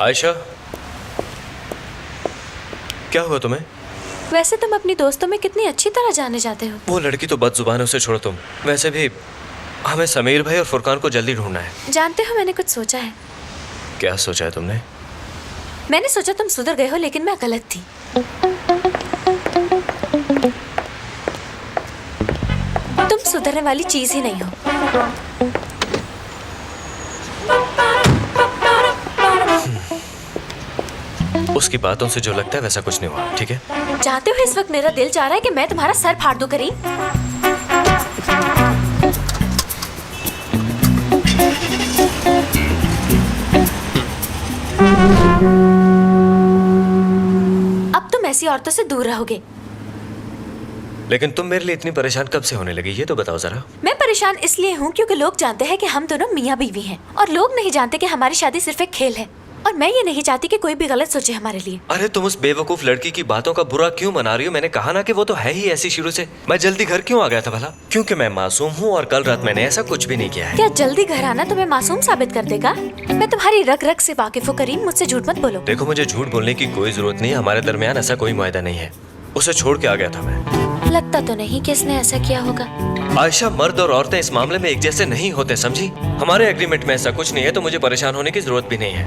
आयशा, क्या हुआ तुम्हें? वैसे तुम अपनी दोस्तों में कितनी अच्छी तरह जाने जाते हो। वो लड़की तो बदजुबान है, उसे छोड़ो तुम। वैसे भी हमें समीर भाई और फुरकान को जल्दी ढूंढना है। जानते हो मैंने कुछ सोचा है। क्या सोचा है तुमने? मैंने सोचा तुम सुधर गए हो, लेकिन मैं गलत थी। तुम सुधरने वाली चीज ही नहीं हो। उसकी बातों से जो लगता है वैसा कुछ नहीं हुआ, ठीक है? चाहते हो इस वक्त मेरा दिल चाह रहा है कि मैं तुम्हारा सर फाड़ दूं करीम। अब तुम ऐसी औरतों से दूर रहोगे। लेकिन तुम मेरे लिए इतनी परेशान कब से होने लगी, ये तो बताओ जरा। मैं परेशान इसलिए हूँ क्योंकि लोग जानते हैं कि हम दोनों मियाँ बीवी हैं, और लोग नहीं जानते कि हमारी शादी सिर्फ एक खेल है, और मैं ये नहीं चाहती कि कोई भी गलत सोचे हमारे लिए। अरे तुम उस बेवकूफ लड़की की बातों का बुरा क्यों मना रही हो? मैंने कहा ना कि वो तो है ही ऐसी शुरू से। मैं जल्दी घर क्यों आ गया था भला? क्योंकि मैं मासूम हूँ और कल रात मैंने ऐसा कुछ भी नहीं किया है। क्या जल्दी घर आना तुम्हें मासूम साबित कर देगा? मैं तुम्हारी रग रग से वाकिफ हूँ करीम, मुझसे झूठ मत बोलो। देखो, मुझे झूठ बोलने की कोई जरूरत नहीं है। हमारे दरमियान ऐसा कोई मुआहदा नहीं है। उसे छोड़ के आ गया था मैं। लगता तो नहीं कि इसने ऐसा किया होगा। आयशा, मर्द और औरतें इस मामले में एक जैसे नहीं होते, समझी? हमारे एग्रीमेंट में ऐसा कुछ नहीं है, तो मुझे परेशान होने की जरूरत भी नहीं है।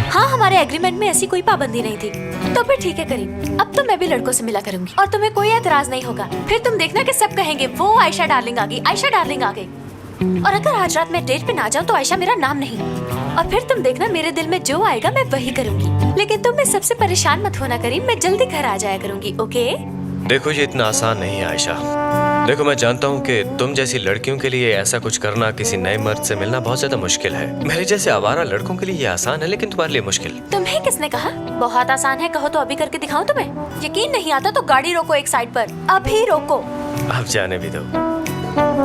हाँ, हमारे एग्रीमेंट में ऐसी कोई पाबंदी नहीं थी। तो फिर ठीक है करीम, अब तो मैं भी लड़कों से मिला करूंगी और तुम्हें कोई एतराज नहीं होगा। फिर तुम देखना कि सब कहेंगे वो आयशा डार्लिंग आ गई, आयशा डार्लिंग आ गई। और अगर आज रात मैं डेट पे ना जाऊँ तो आयशा मेरा नाम नहीं। और फिर तुम देखना मेरे दिल में जो आएगा मैं वही करूंगी। लेकिन तुम इस सबसे परेशान मत होना करीम, मैं जल्दी घर आ जाया करूंगी। ओके? देखो, ये इतना आसान नहीं है आयशा। देखो, मैं जानता हूँ कि तुम जैसी लड़कियों के लिए ऐसा कुछ करना, किसी नए मर्द से मिलना बहुत ज्यादा मुश्किल है। मेरे जैसे आवारा लड़कों के लिए ये आसान है, लेकिन तुम्हारे लिए मुश्किल। तुम्हें किसने कहा बहुत आसान है? कहो तो अभी करके दिखाऊं तुम्हें। यकीन नहीं आता तो गाड़ी रोको एक साइड पर, अभी रोको। अब जाने भी दो।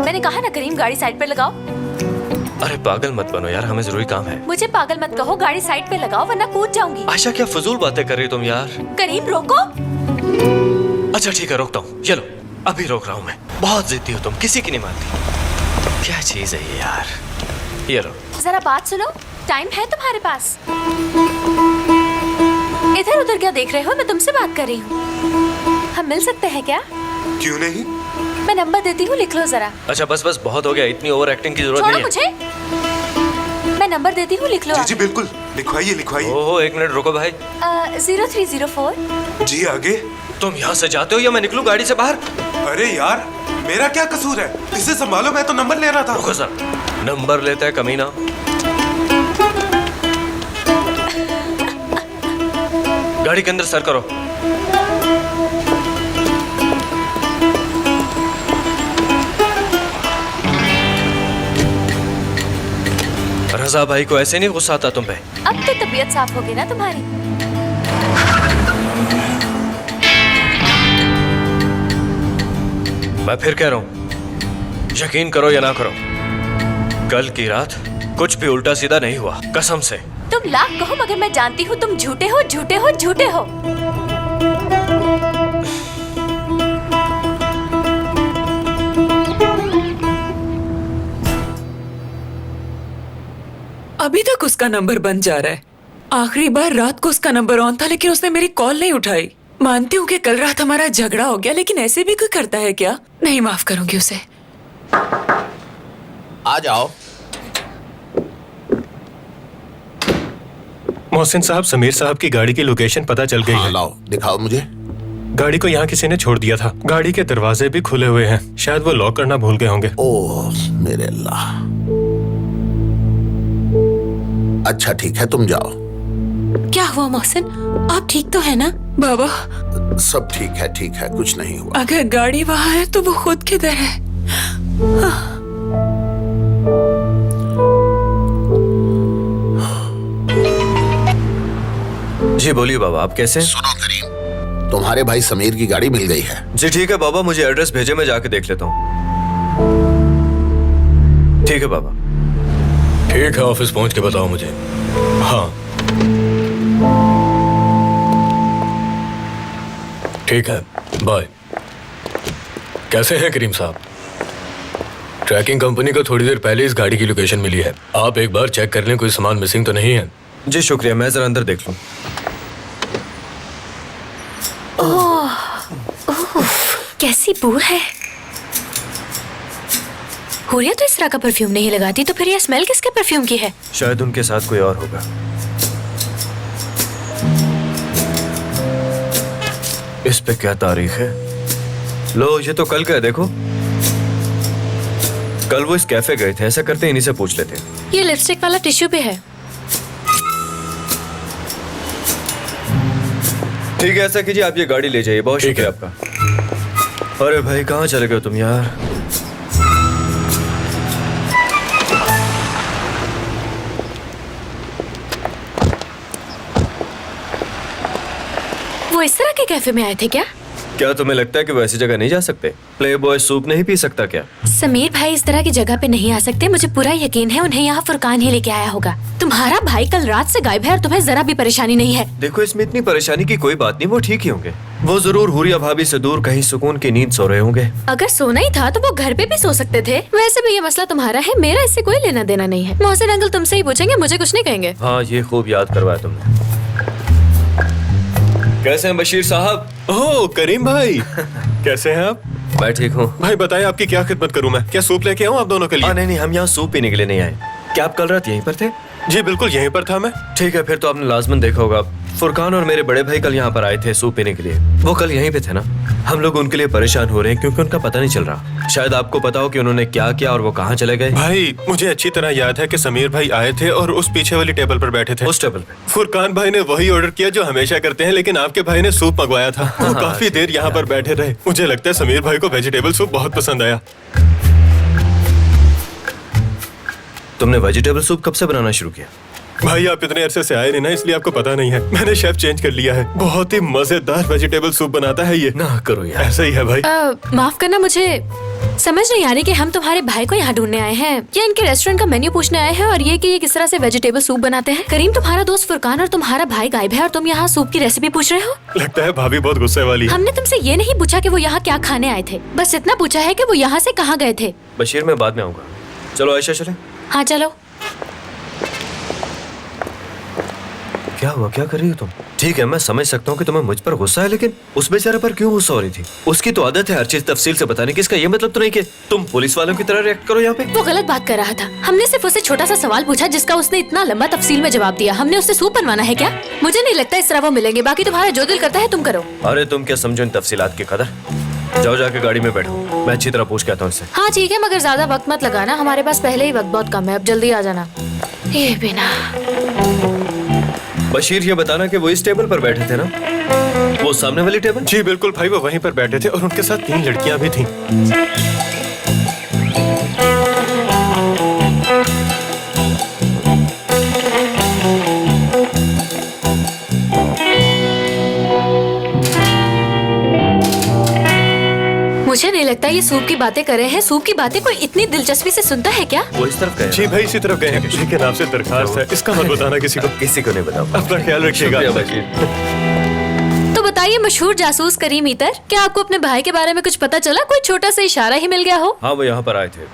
मैंने कहा ना करीम, गाड़ी साइड पे लगाओ। अरे पागल मत बनो यार, हमें जरूरी काम है। मुझे पागल मत कहो, गाड़ी साइड पे लगाओ वरना कूद जाऊंगी। आयशा, क्या फजूल बातें कर रही हो तुम यार? करीम रोको। अच्छा ठीक है, रोकता हूँ। चलो अभी रोक रहा हूँ मैं। बहुत जिद्दी हो तुम, किसी की नहीं मानती। क्या चीज है ये यार? ये लो। जरा बात सुनो, टाइम है तुम्हारे पास? इधर उधर क्या देख रहे हो? मैं तुमसे बात कर रही हूँ। हम मिल सकते हैं क्या? क्यों नहीं? मैं नंबर देती हूँ, लिख लो जरा। अच्छा बस बस, बहुत हो गया, इतनी ओवर एक्टिंग की जरूरत नहीं है। मुझे मैं नंबर देती हूँ, लिख लो। जी जी बिल्कुल, लिखवाइए लिखवाइए। ओहो, एक मिनट रुको भाई। 0304। जी आगे। तुम यहाँ से जाते हो या मैं निकलूं गाड़ी से बाहर? अरे यार, मेरा क्या कसूर है? इसे संभालो, मैं तो नंबर ले रहा था। रुको सर, नंबर लेता है कमीना। गाड़ी के अंदर सर करो। रजा भाई को ऐसे नहीं गुस्सा आता तुम पे? अब तो तबीयत साफ होगी ना तुम्हारी। मैं फिर कह रहा हूं, यकीन करो या ना करो, कल की रात कुछ भी उल्टा सीधा नहीं हुआ, कसम से। तुम लाख कहो मगर मैं जानती हूँ तुम झूठे हो, झूठे हो, झूठे हो। अभी तक उसका नंबर बंद जा रहा है। आखिरी बार रात को उसका नंबर ऑन था, लेकिन उसने मेरी कॉल नहीं उठाई। मानती हूँ कि कल रात हमारा झगड़ा हो गया, लेकिन ऐसे भी कोई करता है क्या? नहीं, माफ करूंगी उसे। आ जाओ। मोहसिन साहब, समीर साहब की गाड़ी की लोकेशन पता चल गई है। लाओ, दिखाओ मुझे। गाड़ी को यहाँ किसी ने छोड़ दिया था। गाड़ी के दरवाजे भी खुले हुए हैं, शायद वो लॉक करना भूल गए होंगे। ओह मेरे अल्लाह। अच्छा ठीक है, तुम जाओ। क्या हुआ मोहसिन, आप ठीक तो है ना? बाबा, सब ठीक है, कुछ नहीं हुआ। अगर गाड़ी वहाँ है तो वो खुद किधर है? जी बोलिए बाबा, आप कैसे हैं? सुनो करीम, तुम्हारे भाई समीर की गाड़ी मिल गई है। जी ठीक है बाबा, मुझे एड्रेस भेजे, मैं जाके देख लेता हूँ। ठीक है बाबा। ठीक है, ऑफिस पहुंच के बताओ मुझे। हाँ ठीक है, बाय। कैसे हैं करीम साहब? ट्रैकिंग कंपनी को थोड़ी देर पहले इस गाड़ी की लोकेशन मिली है। आप एक बार चेक कर लें, कोई सामान मिसिंग तो नहीं है। जी शुक्रिया, मैं जरा अंदर देख लूं। कैसी बू है। हुरिया तो इस तरह का परफ्यूम नहीं लगाती, तो फिर ये स्मेल किसके परफ्यूम की है? शायद उनके साथ कोई और होगा। इस पे क्या तारीख है? लो, ये तो कल का है, देखो। कल वो इस कैफे गए थे, ऐसा करते हैं इन्हीं से पूछ लेते हैं। ये लिपस्टिक वाला टिश्यू पे है। ठीक है, ऐसा कीजिए, आप ये गाड़ी ले जाइए। बहुत शुक्रिया आपका। अरे भाई, कहाँ चले गए तुम यार? वो इस तरह के कैफे में आए थे क्या? क्या तुम्हें लगता है कि वो ऐसी जगह नहीं जा सकते? प्ले बॉय सूप नहीं पी सकता क्या? समीर भाई इस तरह की जगह पे नहीं आ सकते। मुझे पूरा यकीन है उन्हें यहाँ फुरकान ही लेके आया होगा। तुम्हारा भाई कल रात से गायब है और तुम्हें जरा भी परेशानी नहीं है। देखो, इसमें इतनी परेशानी की कोई बात नहीं, वो ठीक ही होंगे। वो जरूर हुरिया भाभी से दूर कहीं सुकून की नींद सो रहे होंगे। अगर सोना ही था तो वो घर पे भी सो सकते थे। वैसे भी ये मसला तुम्हारा है, मेरा इससे कोई लेना देना नहीं है। मोहसिन अंकल तुमसे ही पूछेंगे, मुझे कुछ नहीं कहेंगे। हाँ, ये खूब याद करवाया तुमने। कैसे हैं बशीर साहब? ओह करीम भाई, कैसे हैं आप? मैं ठीक हूँ। भाई बताएं, आपकी क्या खिदमत करूं मैं? क्या सूप लेके आऊं आप दोनों के लिए? नहीं नहीं, हम यहाँ सूप पीने के लिए नहीं आए। क्या आप कल रात यहीं पर थे? जी बिल्कुल, यहीं पर था मैं। ठीक है, फिर तो आपने लाजमन देखा होगा। फुरकान और मेरे बड़े भाई कल यहाँ पर आए थे सूप पीने के लिए। वो कल यहीं पे थे ना। हम लोग उनके लिए परेशान हो रहे हैं क्योंकि उनका पता नहीं चल रहा। शायद आपको पता हो कि उन्होंने क्या किया और वो कहाँ चले गए। भाई मुझे अच्छी तरह याद है कि समीर भाई आए थे और उस पीछे वाली टेबल पर बैठे थे। उस टेबल पे फुरकान भाई ने वही ऑर्डर किया जो हमेशा करते हैं, लेकिन आपके भाई ने सूप मंगवाया था। वो काफी देर यहाँ पर बैठे रहे। मुझे लगता है समीर भाई को वेजिटेबल सूप बहुत पसंद आया। तुमने वेजिटेबल सूप कब से बनाना शुरू किया? भाई आप इतने अरसे से आए नहीं ना, इसलिए आपको पता नहीं है। मैंने शेफ चेंज कर लिया है। बहुत ही मजेदार वेजिटेबल सूप बनाता है ये। ना करो यार। ऐसा ही है भाई। माफ करना, मुझे समझ नहीं आ रही कि हम तुम्हारे भाई को यहाँ ढूंढने आए हैं या इनके रेस्टोरेंट का मेन्यू पूछने आए हैं, और ये कि ये किस तरह से वेजिटेबल सूप बनाते हैं। करीम, तुम्हारा दोस्त फुरकान और तुम्हारा भाई गायब है और तुम यहाँ सूप की रेसिपी पूछ रहे हो। लगता है भाभी बहुत गुस्से वाली है। हमने तुमसे ये नहीं पूछा कि वो यहाँ क्या खाने आए थे, बस इतना पूछा है कि वो यहाँ से कहाँ गए थे। बशीर, मैं बाद में आऊंगा। चलो आयशा चले। हाँ चलो। क्या हुआ? क्या कर रही हो तुम? ठीक है, मैं समझ सकता हूँ कि तुम्हें मुझ पर गुस्सा है, लेकिन उस बेचारे पर क्यों गुस्सा हो रही थी? उसकी तो आदत है हर चीज तफसील से बताने की। इसका ये मतलब तो नहीं कि तुम पुलिस वालों की तरह रिएक्ट करो यहाँ पे। वो गलत बात कर रहा था। हमने सिर्फ उसे छोटा सा सवाल पूछा जिसका उसने इतना लंबा तफसील में जवाब दिया। हमने उससे सूप बनवाना है क्या? मुझे नहीं लगता इस तरह वो मिलेंगे। बाकी तुम्हारा जो दिल करता है तुम करो। अरे तुम क्या समझो इन तफसीलात की कदर? जाओ जाके गाड़ी में बैठो, मैं अच्छी तरह पूछ के आता हूँ इससे। हाँ ठीक है, मगर ज्यादा वक्त मत लगाना। हमारे पास पहले ही वक्त बहुत कम है। अब जल्दी आ जाना। ये बिना बशीर, ये बताना कि वो इस टेबल पर बैठे थे ना, वो सामने वाली टेबल? जी बिल्कुल भाई, वो वहीं पर बैठे थे और उनके साथ 3 लड़कियां भी थीं। मुझे नहीं लगता ये सूप की बातें कर रहे हैं। सूप की बातें कोई इतनी दिलचस्पी से सुनता है क्या? वो इस तरफ गए। जी भाई इसी तरफ गए हैं, लेकिन आपसे दरखास्त है, इसका मत बताना किसी को। किसी को नहीं बताऊंगा। अपना ख्याल रखिएगा। शुक्रिया बशीर। तो बताइए मशहूर जासूस करीम ईतर, क्या आपको अपने भाई के बारे में कुछ पता चला? कोई छोटा सा इशारा ही मिल गया हो? हाँ, वो यहाँ पर आए थे,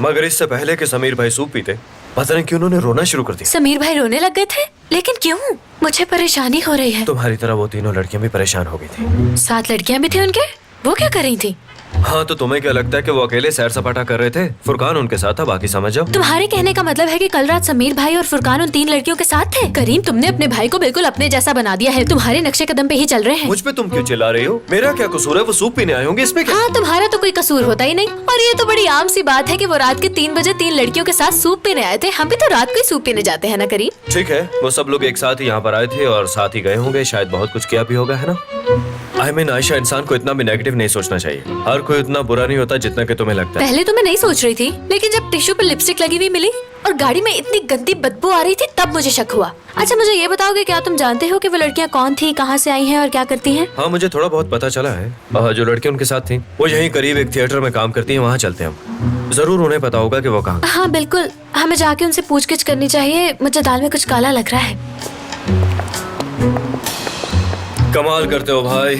मगर इससे पहले कि समीर भाई सूप पीते, पता नहीं क्यों उन्होंने रोना शुरू कर दिया। समीर भाई रोने लग गए थे? लेकिन क्यों? मुझे परेशानी हो रही है। तुम्हारी तरह वो तीनों लड़कियां भी परेशान हो गई थी। 7 लड़कियां भी थी उनके? वो क्या कर रही थी? हाँ, तो तुम्हें क्या लगता है कि वो अकेले सैर सपाटा कर रहे थे? फुरकान उनके साथ था, बाकी समझ जाओ। तुम्हारे कहने का मतलब है कि कल रात समीर भाई और फुरकान उन 3 लड़कियों के साथ थे? करीम, तुमने अपने भाई को बिल्कुल अपने जैसा बना दिया है। तुम्हारे नक्शे कदम पे ही चल रहे हैं। मुझ पे तुम क्यों चिल्ला रही हो? मेरा क्या कसूर है? वो सूप पीने आए होंगे, इसमें क्या? हाँ, तुम्हारा तो कोई कसूर होता ही नहीं। और ये तो बड़ी आम सी बात है कि वो रात के 3 बजे 3 लड़कियों के साथ सूप पीने आए थे। हम भी तो रात को ही सूप पीने जाते हैं ना करीम? ठीक है, वो सब लोग एक साथ ही यहाँ पर आए थे और साथ ही गए होंगे। शायद बहुत कुछ किया भी होगा, है ना? आई मीन आयशा, इंसान को इतना भी नेगेटिव नहीं सोचना चाहिए। हर कोई उतना बुरा नहीं होता जितना कि तुम्हें लगता है। पहले तो मैं नहीं सोच रही थी, लेकिन जब टिश्यू पे लिपस्टिक लगी हुई मिली और गाड़ी में इतनी गंदी बदबू आ रही थी, तब मुझे शक हुआ। अच्छा, मुझे ये बताओगे, क्या तुम जानते हो कि वो लड़कियाँ कौन थी, कहाँ से आई हैं और क्या करती हैं? हाँ, मुझे थोड़ा बहुत पता चला है। जो लड़कियाँ उनके साथ थी वो यहीं करीब एक थिएटर में काम करती हैं। वहाँ चलते हैं हम। जरूर उन्हें पता होगा कि वो कहाँ। हाँ बिल्कुल, हमें जाके उनसे पूछगिछ करनी चाहिए। मुझे दाल में कुछ काला लग रहा है। कमाल करते हो भाई।